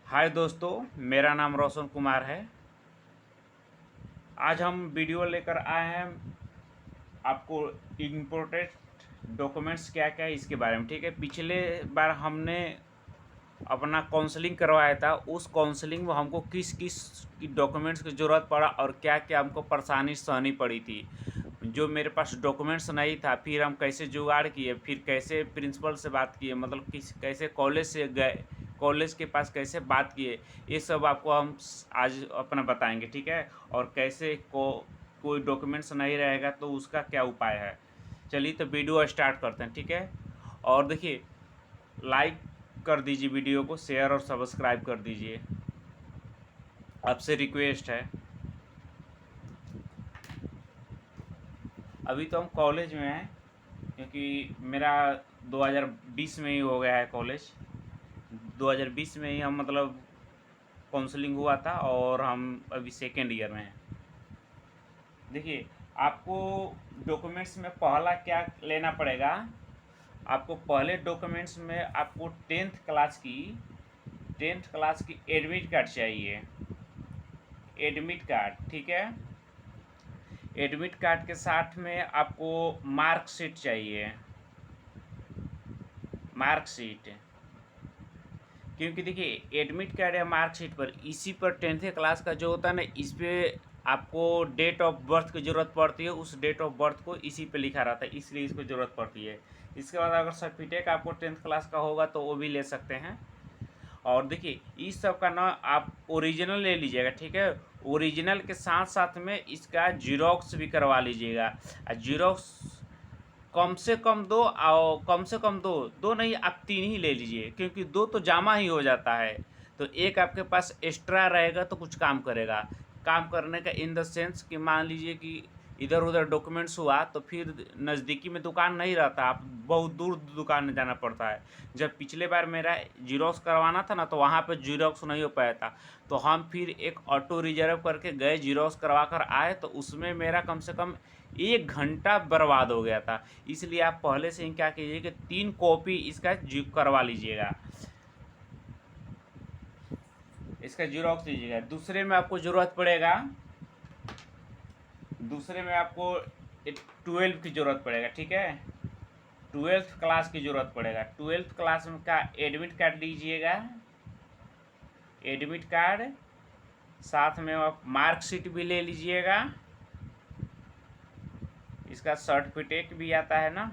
हाय दोस्तों, मेरा नाम रोशन कुमार है। आज हम वीडियो लेकर आए हैं आपको इम्पोर्टेंट डॉक्यूमेंट्स क्या क्या है इसके बारे में। ठीक है, पिछले बार हमने अपना काउंसलिंग करवाया था। उस काउंसलिंग में हमको किस किस डॉक्यूमेंट्स की ज़रूरत पड़ा और क्या क्या हमको परेशानी सहनी पड़ी थी। जो मेरे पास डॉक्यूमेंट्स नहीं था, फिर हम कैसे जुगाड़ किए, फिर कैसे प्रिंसिपल से बात किए, मतलब किस कैसे कॉलेज से गए, कॉलेज के पास कैसे बात किए, ये सब आपको हम आज अपना बताएंगे। ठीक है, और कैसे कोई डॉक्यूमेंट्स नहीं रहेगा तो उसका क्या उपाय है। चलिए तो वीडियो स्टार्ट करते हैं। ठीक है, और देखिए, लाइक कर दीजिए वीडियो को, शेयर और सब्सक्राइब कर दीजिए, आपसे रिक्वेस्ट है। अभी तो हम कॉलेज में हैं, क्योंकि मेरा 2020 में ही हो गया है कॉलेज। 2020 में ही हम मतलब काउंसलिंग हुआ था और हम अभी सेकेंड ईयर में हैं। देखिए, आपको डॉक्यूमेंट्स में पहला क्या लेना पड़ेगा। आपको पहले डॉक्यूमेंट्स में आपको टेंथ क्लास की एडमिट कार्ड चाहिए। एडमिट कार्ड, ठीक है। एडमिट कार्ड के साथ में आपको मार्कशीट चाहिए। मार्कशीट, क्योंकि देखिए एडमिट कार्ड या मार्कशीट पर, इसी पर टेंथ क्लास का जो होता है ना, इस पर आपको डेट ऑफ बर्थ की ज़रूरत पड़ती है। उस डेट ऑफ बर्थ को इसी पे लिखा रहता है, इसलिए इसको ज़रूरत पड़ती है। इसके बाद अगर सर्टिफिकेट आपको टेंथ क्लास का होगा तो वो भी ले सकते हैं। और देखिए, इस सब का ना आप ओरिजिनल ले लीजिएगा। ठीक है, ओरिजिनल के साथ साथ में इसका जीरोक्स भी करवा लीजिएगा। जीरोक्स कम से कम दो, और कम से कम दो, दो नहीं आप तीन ही ले लीजिए, क्योंकि दो तो जामा ही हो जाता है। तो एक आपके पास एक्स्ट्रा रहेगा तो कुछ काम करेगा। काम करने का इन द सेंस कि मान लीजिए कि इधर उधर डॉक्यूमेंट्स हुआ तो फिर नज़दीकी में दुकान नहीं रहता, आप बहुत दूर दुकान में जाना पड़ता है। जब पिछले बार मेरा जीरोक्स करवाना था ना, तो वहाँ पे जीरोक्स नहीं हो पाया था। तो हम फिर एक ऑटो रिजर्व करके गए, जीरोक्स करवा कर आए, तो उसमें मेरा कम से कम 1 घंटा बर्बाद हो गया था। इसलिए आप पहले से ही क्या कीजिए कि 3 कॉपी इसका करवा लीजिएगा, इसका जीरोक्स लीजिएगा। दूसरे में आपको ज़रूरत पड़ेगा, दूसरे में आपको 12 की ज़रूरत पड़ेगा। ठीक है, 12th क्लास की ज़रूरत पड़ेगा। 12th क्लास का एडमिट कार्ड लीजिएगा। एडमिट कार्ड, साथ में आप मार्कशीट भी ले लीजिएगा। इसका सर्टिफिकेट भी आता है ना।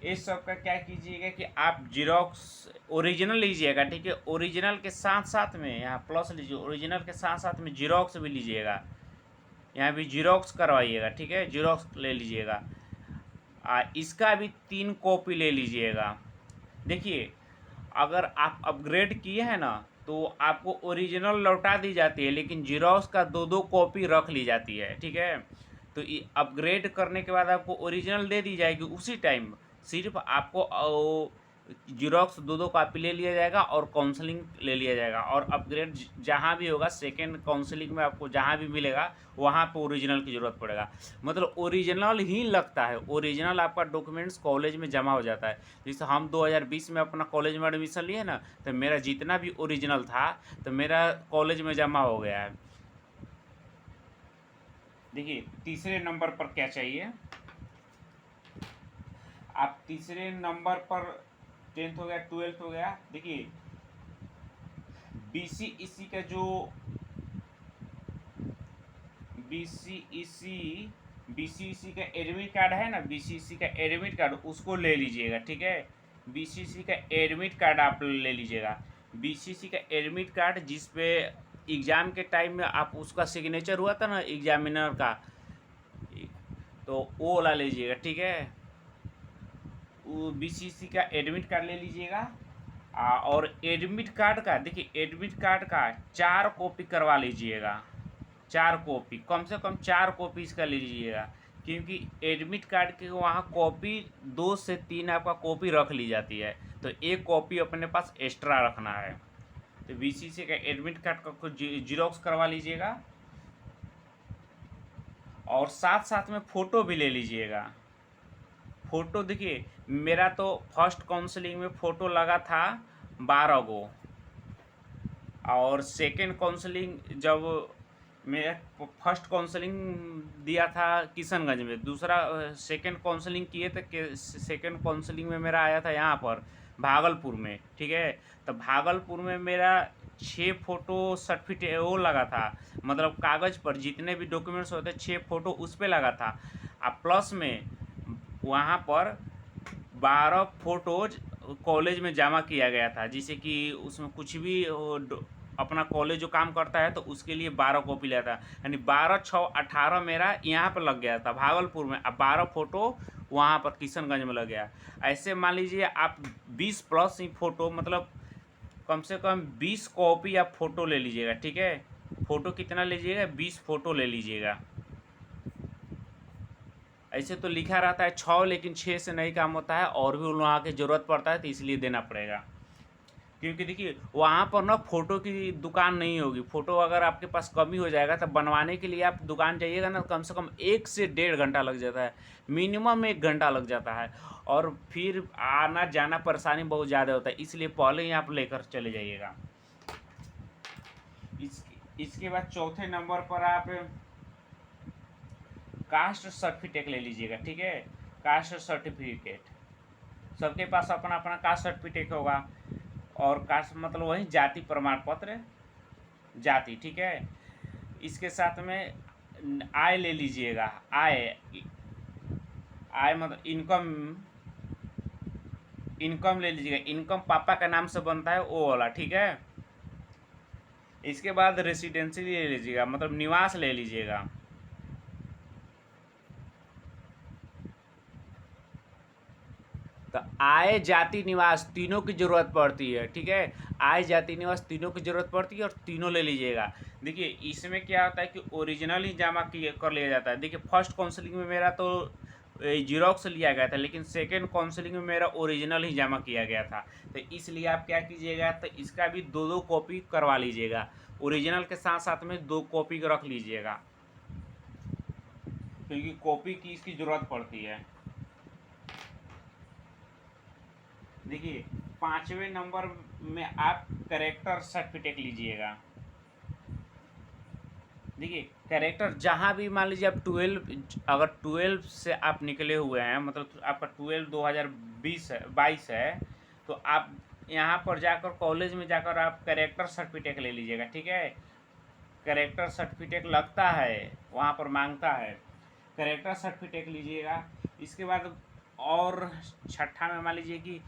इस सब का क्या कीजिएगा कि आप जीरोक्स ओरिजिनल लीजिएगा। ठीक है, ओरिजिनल के साथ साथ में यहाँ प्लस लीजिए, ओरिजिनल के साथ साथ में जीरोक्स भी लीजिएगा। यहाँ भी जीरोक्स करवाइएगा। ठीक है, जीरोक्स ले लीजिएगा। इसका भी 3 कॉपी ले लीजिएगा। देखिए, अगर आप अपग्रेड किए हैं ना, तो आपको ओरिजिनल लौटा दी जाती है, लेकिन जीरोक्स का 2-2 कॉपी रख ली जाती है। ठीक है, तो अपग्रेड करने के बाद आपको ओरिजिनल दे दी जाएगी उसी टाइम। सिर्फ आपको जीरोक्स 2-2 कॉपी ले लिया जाएगा और काउंसलिंग ले लिया जाएगा। और अपग्रेड जहाँ भी होगा, सेकेंड काउंसलिंग में आपको जहाँ भी मिलेगा वहाँ पे ओरिजिनल की ज़रूरत पड़ेगा। मतलब ओरिजिनल ही लगता है, ओरिजिनल आपका डॉक्यूमेंट्स कॉलेज में जमा हो जाता है। जैसे हम 2020 में अपना कॉलेज में एडमिशन लिए ना, तो मेरा जितना भी ओरिजिनल था तो मेरा कॉलेज में जमा हो गया है। देखिए, तीसरे नंबर पर क्या चाहिए। आप तीसरे नंबर पर, टेंथ हो गया, 12th हो गया। देखिए, बीसीईसी का जो बीसीईसी बीसीईसी का एडमिट कार्ड है ना, बीसीईसी का एडमिट कार्ड उसको ले लीजिएगा। ठीक है, बीसीईसी का एडमिट कार्ड आप ले लीजिएगा। बीसीईसी का एडमिट कार्ड जिस पे एग्ज़ाम के टाइम में आप उसका सिग्नेचर हुआ था ना एग्जामिनर का, तो वो वाला लीजिएगा। ठीक है, वो बीसीईसी का एडमिट कार्ड ले लीजिएगा। और एडमिट कार्ड का, देखिए एडमिट कार्ड का 4 कॉपी करवा लीजिएगा। 4 कॉपी, कम से कम 4 कॉपी इसका ले लीजिएगा, क्योंकि एडमिट कार्ड के वहाँ कॉपी 2 से 3 आपका कॉपी रख ली जाती है, तो 1 कॉपी अपने पास एक्स्ट्रा रखना है। तो बीसीसी का एडमिट कार्ड का कुछ जीरोक्स करवा लीजिएगा, और साथ साथ में फ़ोटो भी ले लीजिएगा। फ़ोटो देखिए, मेरा तो फर्स्ट काउंसलिंग में फ़ोटो लगा था 12 गो, और सेकेंड काउंसलिंग जब मैं फर्स्ट काउंसलिंग दिया था किशनगंज में, दूसरा सेकेंड काउंसलिंग किए थे, सेकेंड काउंसलिंग में मेरा आया था यहाँ पर भागलपुर में, ठीक है। तो भागलपुर में मेरा 6 फ़ोटो सर्टिफिकेट वो लगा था, मतलब कागज़ पर जितने भी डॉक्यूमेंट्स होते 6 फ़ोटो उस पर लगा था, और प्लस में वहाँ पर 12 फ़ोटोज कॉलेज में जमा किया गया था, जिसे कि उसमें कुछ भी अपना कॉलेज जो काम करता है तो उसके लिए 12 कॉपी लिया था, यानी 12/6/18 मेरा यहाँ पर लग गया था भागलपुर में, अब 12 फ़ोटो वहाँ पर किशनगंज में लग गया। ऐसे मान लीजिए आप 20 प्लस ही फ़ोटो, मतलब कम से कम 20 कॉपी आप फ़ोटो ले लीजिएगा, ठीक है। फ़ोटो कितना लीजिएगा? 20 फ़ोटो ले लीजिएगा। ऐसे तो लिखा रहता है 6, लेकिन 6 से नहीं काम होता है, और भी उन वहाँ की ज़रूरत पड़ता है, तो इसलिए देना पड़ेगा। क्योंकि देखिए वहाँ पर ना फ़ोटो की दुकान नहीं होगी, फ़ोटो अगर आपके पास कमी हो जाएगा तो बनवाने के लिए आप दुकान जाइएगा ना, कम से कम 1 से 1.5 घंटा लग जाता है, मिनिमम 1 घंटा लग जाता है, और फिर आना जाना परेशानी बहुत ज़्यादा होता है, इसलिए पहले ही आप लेकर चले जाइएगा। इसके बाद चौथे नंबर पर आप कास्ट सर्टिफिकेट ले लीजिएगा, ठीक है। कास्ट सर्टिफिकेट, सबके पास अपना अपना कास्ट सर्टिफिकेट होगा, और कास्ट मतलब वही जाति प्रमाण पत्र, जाति, ठीक है। इसके साथ में आय ले लीजिएगा, आय मतलब इनकम ले लीजिएगा, इनकम पापा का नाम से बनता है वो वाला, ठीक है। इसके बाद रेसिडेंसी ले लीजिएगा, मतलब निवास ले लीजिएगा। तो आय जाति निवास तीनों की ज़रूरत पड़ती है, ठीक है। आय जाति निवास तीनों की ज़रूरत पड़ती है, और तीनों ले लीजिएगा। देखिए इसमें क्या होता है कि ओरिजिनल ही जमा कर लिया जाता है। देखिए फर्स्ट काउंसलिंग में मेरा तो जीरोक्स लिया गया था, लेकिन सेकेंड काउंसलिंग में मेरा ओरिजिनल ही जमा किया गया था, तो इसलिए आप क्या कीजिएगा, तो इसका भी 2-2 कॉपी करवा लीजिएगा, ओरिजिनल के साथ साथ में 2 कॉपी रख लीजिएगा, क्योंकि कॉपी की इसकी ज़रूरत पड़ती है। देखिए 5वें नंबर में आप करेक्टर सर्टिफिकेट लीजिएगा। देखिए करेक्टर जहाँ भी मान लीजिए आप 12, अगर 12 से आप निकले हुए हैं, मतलब आपका 12 2020 है, 22 है, तो आप यहाँ पर जाकर कॉलेज में जाकर आप करेक्टर सर्टिफिकेट ले लीजिएगा, ठीक है। करेक्टर सर्टिफिकेट लगता है, वहाँ पर मांगता है, करेक्टर सर्टिफिकेट लीजिएगा। इसके बाद और छठा में मान लीजिए कि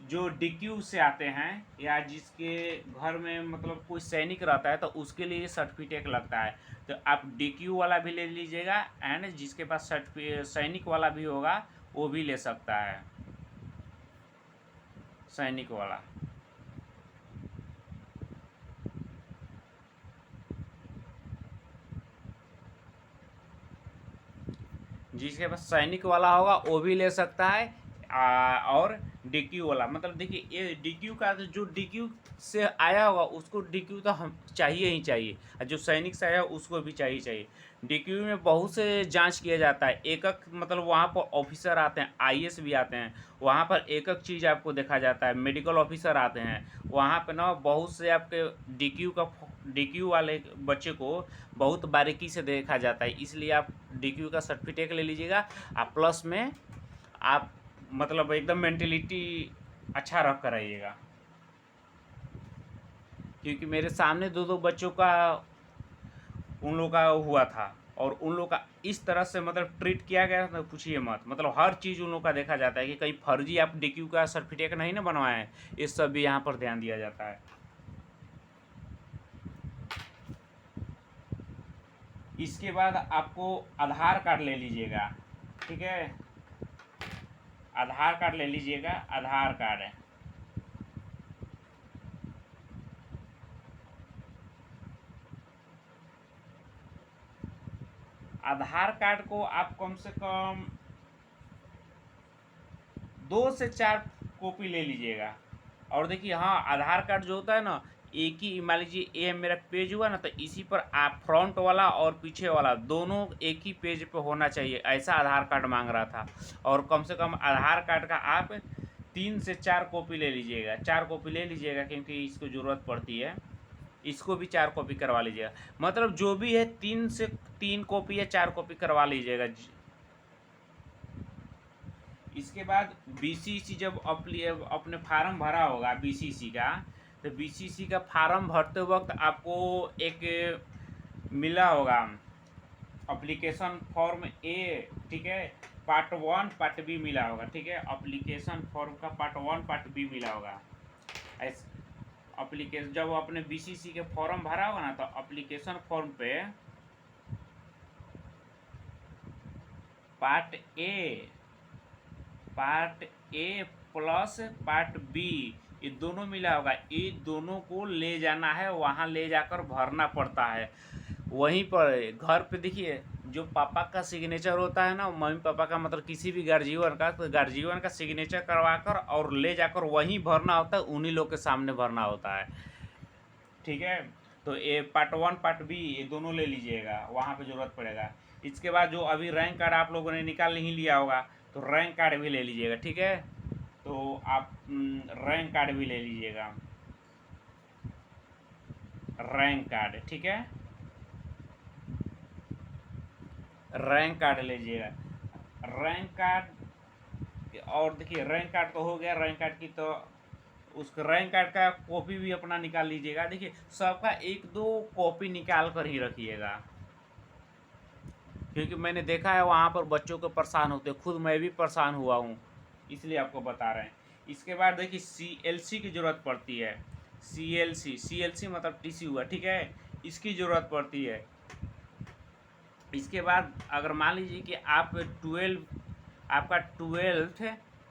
जो DQ से आते हैं, या जिसके घर में मतलब कोई सैनिक रहता है, तो उसके लिए सर्टिफिकेट लगता है, तो आप DQ वाला भी ले लीजिएगा, एंड जिसके पास सैनिक वाला भी होगा वो भी ले सकता है, सैनिक वाला। जिसके पास सैनिक वाला होगा वो भी ले सकता है, और DQ वाला, मतलब देखिए ये DQ का, जो DQ से आया होगा उसको DQ तो हम चाहिए ही चाहिए, और जो सैनिक से आया उसको भी चाहिए। DQ में बहुत से जांच किया जाता है, एक मतलब वहाँ पर ऑफिसर आते हैं, IAS भी आते हैं, वहाँ पर एक चीज़ आपको देखा जाता है, मेडिकल ऑफिसर आते हैं, वहाँ पर ना बहुत से आपके DQ वाले बच्चे को बहुत बारीकी से देखा जाता है, इसलिए आप DQ का सर्टिफिकेट ले लीजिएगा। आप प्लस में आप मतलब एकदम मेंटेलिटी अच्छा रख कर आइएगा, क्योंकि मेरे सामने 2-2 बच्चों का उन लोगों का हुआ था, और उन लोग का इस तरह से मतलब ट्रीट किया गया था, पूछिए मत, मतलब हर चीज़ उन लोग का देखा जाता है कि कहीं फर्जी आप DQ का सर्टिफिकेट नहीं ना बनवाए हैं, इस सब भी यहाँ पर ध्यान दिया जाता है। इसके बाद आपको आधार कार्ड ले लीजिएगा, ठीक है। आधार कार्ड ले लीजिएगा, आधार कार्ड है, आधार कार्ड को आप कम से कम 2 से 4 कॉपी ले लीजिएगा। और देखिए हाँ, आधार कार्ड जो होता है ना, एक ही मान लीजिए ये मेरा पेज हुआ ना, तो इसी पर आप फ्रंट वाला और पीछे वाला दोनों एक ही पेज पे होना चाहिए, ऐसा आधार कार्ड मांग रहा था। और कम से कम आधार कार्ड का आप 3 से 4 कॉपी ले लीजिएगा, 4 कॉपी ले लीजिएगा, क्योंकि इसको ज़रूरत पड़ती है। इसको भी 4 कॉपी करवा लीजिएगा, मतलब जो भी है 3 से 3 कॉपी या 4 कॉपी करवा लीजिएगा। इसके बाद बीसीसी जब अपने फार्म भरा होगा बीसीसी का, तो बीसीसी का फार्म भरते वक्त आपको एक मिला होगा एप्लीकेशन फॉर्म ए, ठीक है, पार्ट 1 पार्ट बी मिला होगा, ठीक है, एप्लीकेशन फॉर्म का पार्ट 1 पार्ट बी मिला होगा। एप्लीकेशन जब आपने बीसीसी के फॉर्म भरा होगा ना, तो एप्लीकेशन फॉर्म पे part A plus part B ये दोनों मिला होगा, ये दोनों को ले जाना है, वहाँ ले जाकर भरना पड़ता है। वहीं पर घर पे देखिए जो पापा का सिग्नेचर होता है ना, मम्मी पापा का मतलब किसी भी गार्जियन का, तो गार्जियन का सिग्नेचर करवाकर और ले जाकर वहीं भरना होता है, उन्हीं लोग के सामने भरना होता है, ठीक है। तो ये पार्ट 1 पार्ट बी ये दोनों ले लीजिएगा, वहाँ पे ज़रूरत पड़ेगा। इसके बाद जो अभी रैंक कार्ड आप लोगों ने निकाल ही लिया होगा, तो रैंक कार्ड भी ले लीजिएगा, ठीक है। तो आप रैंक कार्ड भी ले लीजिएगा, रैंक कार्ड, ठीक है, रैंक कार्ड लीजिएगा, रैंक कार्ड। और देखिए रैंक कार्ड तो हो गया, रैंक कार्ड की तो उस रैंक कार्ड का कॉपी भी अपना निकाल लीजिएगा। देखिए सबका 1-2 कॉपी निकाल कर ही रखिएगा, क्योंकि मैंने देखा है वहाँ पर बच्चों को परेशान होते, खुद मैं भी परेशान हुआ हूँ, इसलिए आपको बता रहे हैं। इसके बाद देखिए सीएलसी की ज़रूरत पड़ती है, सीएलसी मतलब टीसी हुआ, ठीक है, इसकी ज़रूरत पड़ती है। इसके बाद अगर मान लीजिए कि आप आपका 12th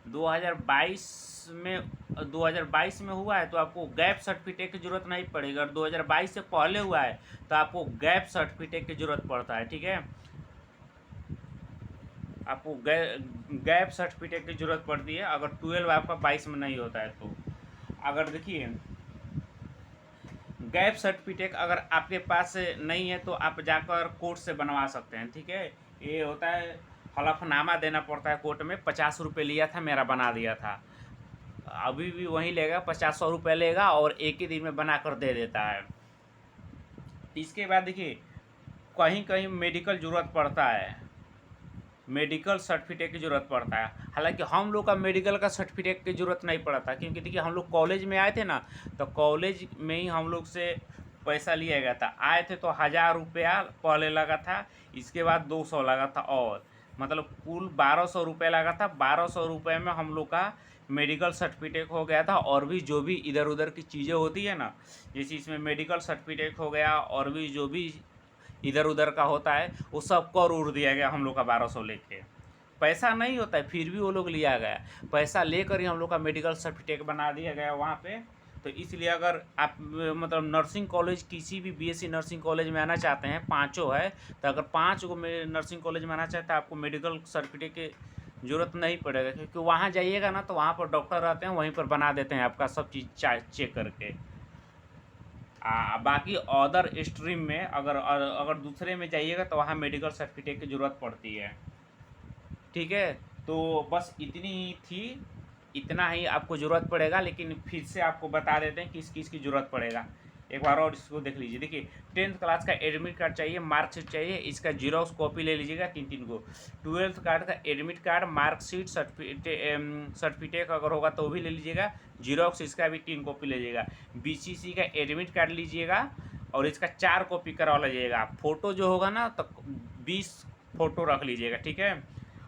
2022 में हुआ है, तो आपको गैप सर्टिफिकेट की ज़रूरत नहीं पड़ेगी। अगर 2022 से पहले हुआ है तो आपको गैप सर्टिफिकेट की ज़रूरत पड़ता है, ठीक है, आपको गैप सर्टिफिकेट की ज़रूरत पड़ती है अगर 12 आपका 22 में नहीं होता है तो। अगर देखिए गैप सर्टिफिकेट अगर आपके पास नहीं है तो आप जाकर कोर्ट से बनवा सकते हैं, ठीक है। ये होता है हलफनामा देना पड़ता है कोर्ट में, 50 रुपये लिया था, मेरा बना दिया था, अभी भी वही लेगा, 50-100 रुपये लेगा और एक ही दिन में बना कर दे देता है। इसके बाद देखिए कहीं कहीं मेडिकल ज़रूरत पड़ता है, मेडिकल सर्टिफिकेट की ज़रूरत पड़ता है। हालांकि हम लोग का मेडिकल का सर्टिफिकेट की ज़रूरत नहीं पड़ा था, क्योंकि देखिए हम लोग कॉलेज में आए थे ना, तो कॉलेज में ही हम लोग से पैसा लिया गया था। आए थे तो 1000 रुपया पहले लगा था, इसके बाद 200 लगा था, और मतलब कुल 1200 रुपये लगा था। 1200 रुपये में हम लोग का मेडिकल सर्टिफिकेट हो गया था, और भी जो भी इधर उधर की चीज़ें होती है ना, जैसे इसमें मेडिकल सर्टिफिकेट हो गया, और भी जो भी इधर उधर का होता है वो सब कर उड़ दिया गया हम लोग का 1200 लेके। पैसा नहीं होता है फिर भी वो लोग लिया गया, पैसा लेकर ही हम लोग का मेडिकल सर्टिफिकेट बना दिया गया वहाँ पे। तो इसलिए अगर आप मतलब नर्सिंग कॉलेज किसी भी बीएससी नर्सिंग कॉलेज में आना चाहते हैं, 5 है, तो अगर 5 को नर्सिंग कॉलेज में आना चाहते हैं, आपको मेडिकल सर्टिफिकेट की ज़रूरत नहीं पड़ेगा, क्योंकि वहाँ जाइएगा ना तो वहाँ पर डॉक्टर रहते हैं, वहीं पर बना देते हैं आपका सब चीज़ चेक करके। बाकी अदर स्ट्रीम में अगर दूसरे में जाइएगा तो वहाँ मेडिकल सर्टिफिकेट की ज़रूरत पड़ती है, ठीक है। तो बस इतनी ही थी, इतना ही आपको ज़रूरत पड़ेगा, लेकिन फिर से आपको बता देते हैं किस किस की ज़रूरत पड़ेगा, एक बार और इसको देख लीजिए। देखिए 10th क्लास का एडमिट कार्ड चाहिए, मार्कशीट चाहिए, इसका जीरोक्स कॉपी ले लीजिएगा 3-3 को। 12th कार्ड का एडमिट कार्ड, मार्कशीट, सर्टिफिकेट अगर होगा तो भी ले लीजिएगा, जीरोक्स इसका भी 3 कॉपी ले लीजिएगा। बीसीसी का एडमिट कार्ड लीजिएगा और इसका 4 कॉपी करवा लीजिएगा। फ़ोटो जो होगा ना तो 20 फ़ोटो रख लीजिएगा, ठीक है।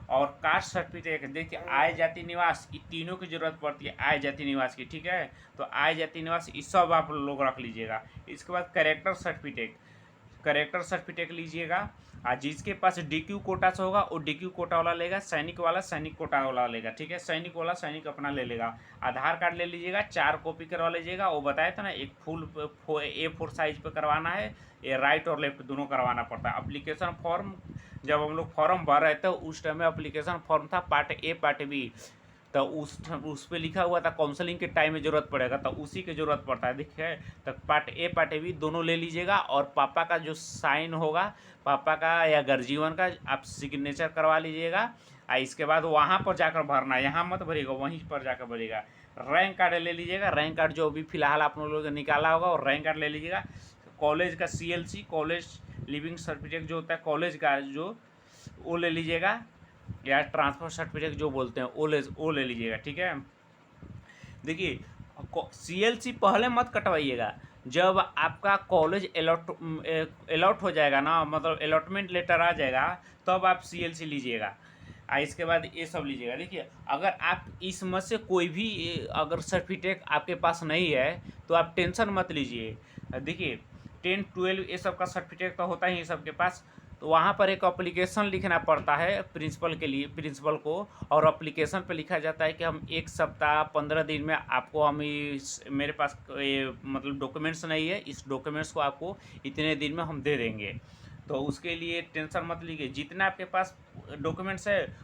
और कास्ट सर्टिफिकेट, देखिए आय जाति निवास, ये तीनों की जरूरत पड़ती है, आय जाति निवास की, ठीक है। तो आय जाति निवास ये सब आप लोग रख लीजिएगा। इसके बाद करेक्टर सर्टिफिकेट लीजिएगा, और जिसके पास डीक्यू कोटा से होगा वो डीक्यू कोटा वाला लेगा, सैनिक वाला सैनिक कोटा वाला लेगा, ठीक है, सैनिक वाला सैनिक अपना ले लेगा। आधार कार्ड ले लीजिएगा, 4 कॉपी करवा लीजिएगा, वो बताया था ना, एक फुल A4 साइज पे करवाना है, ये राइट और लेफ्ट दोनों करवाना पड़ता है। अप्लीकेशन फॉर्म जब हम लोग फॉर्म भर रहे थे उस टाइम में अप्लीकेशन फॉर्म था पार्ट ए पार्ट बी, तो उस पे लिखा हुआ था काउंसलिंग के टाइम में ज़रूरत पड़ेगा, तो उसी की ज़रूरत पड़ता है। देखिए, तो पार्ट ए पार्ट ए भी दोनों ले लीजिएगा, और पापा का जो साइन होगा, पापा का या गर्जीवन का आप सिग्नेचर करवा लीजिएगा। इसके बाद वहाँ पर जाकर भरना, यहाँ मत भरिएगा, वहीं पर जाकर भरिएगा। रैंक कार्ड ले लीजिएगा, रैंक कार्ड जो भी फिलहाल आप लोगों ने निकाला होगा, और रैंक कार्ड ले लीजिएगा। कॉलेज का CLC, कॉलेज लिविंग सर्टिफिकेट जो होता है कॉलेज का, जो वो ले लीजिएगा, या ट्रांसफ़र सर्टिफिकेट जो बोलते हैं वो ले लीजिएगा, ठीक है। देखिए, CLC पहले मत कटवाइएगा, जब आपका कॉलेज अलॉट हो जाएगा ना, मतलब अलॉटमेंट लेटर आ जाएगा, तब आप CLC लीजिएगा। इसके बाद ये सब लीजिएगा। देखिए, अगर आप इस मत से कोई भी अगर सर्टिफिकेट आपके पास नहीं है, तो आप टेंशन मत लीजिए। देखिए, 10, 12 ये सब का सर्टिफिकेट तो होता ही सबके पास, तो वहाँ पर एक एप्लीकेशन लिखना पड़ता है प्रिंसिपल के लिए, प्रिंसिपल को, और एप्लीकेशन पे लिखा जाता है कि हम 1 सप्ताह 15 दिन में आपको, हम मेरे पास ये मतलब डॉक्यूमेंट्स नहीं है, इस डॉक्यूमेंट्स को आपको इतने दिन में हम दे देंगे। तो उसके लिए टेंशन मत लीजिए, जितना आपके पास डॉक्यूमेंट्स है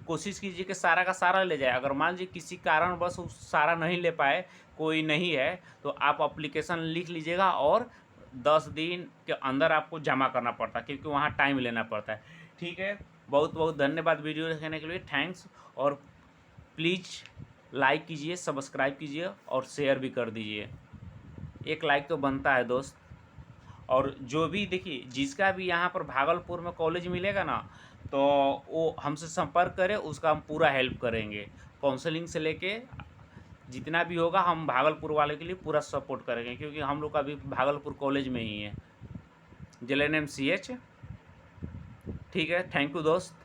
कोशिश कीजिए कि सारा का सारा ले जाए। अगर मान लीजिए किसी कारणवश सारा नहीं ले पाए, कोई नहीं है, तो आप एप्लीकेशन लिख लीजिएगा, और 10 दिन के अंदर आपको जमा करना पड़ता है, क्योंकि वहाँ टाइम लेना पड़ता है, ठीक है। बहुत बहुत धन्यवाद वीडियो देखने के लिए, थैंक्स। और प्लीज़ लाइक कीजिए, सब्सक्राइब कीजिए, और शेयर भी कर दीजिए। एक लाइक तो बनता है दोस्त। और जो भी देखिए, जिसका भी यहाँ पर भागलपुर में कॉलेज मिलेगा ना, तो वो हमसे संपर्क करें, उसका हम पूरा हेल्प करेंगे। काउंसलिंग से लेके जितना भी होगा, हम भागलपुर वाले के लिए पूरा सपोर्ट करेंगे, क्योंकि हम लोग अभी भागलपुर कॉलेज में ही है, JNM CH। ठीक है, थैंक यू दोस्त।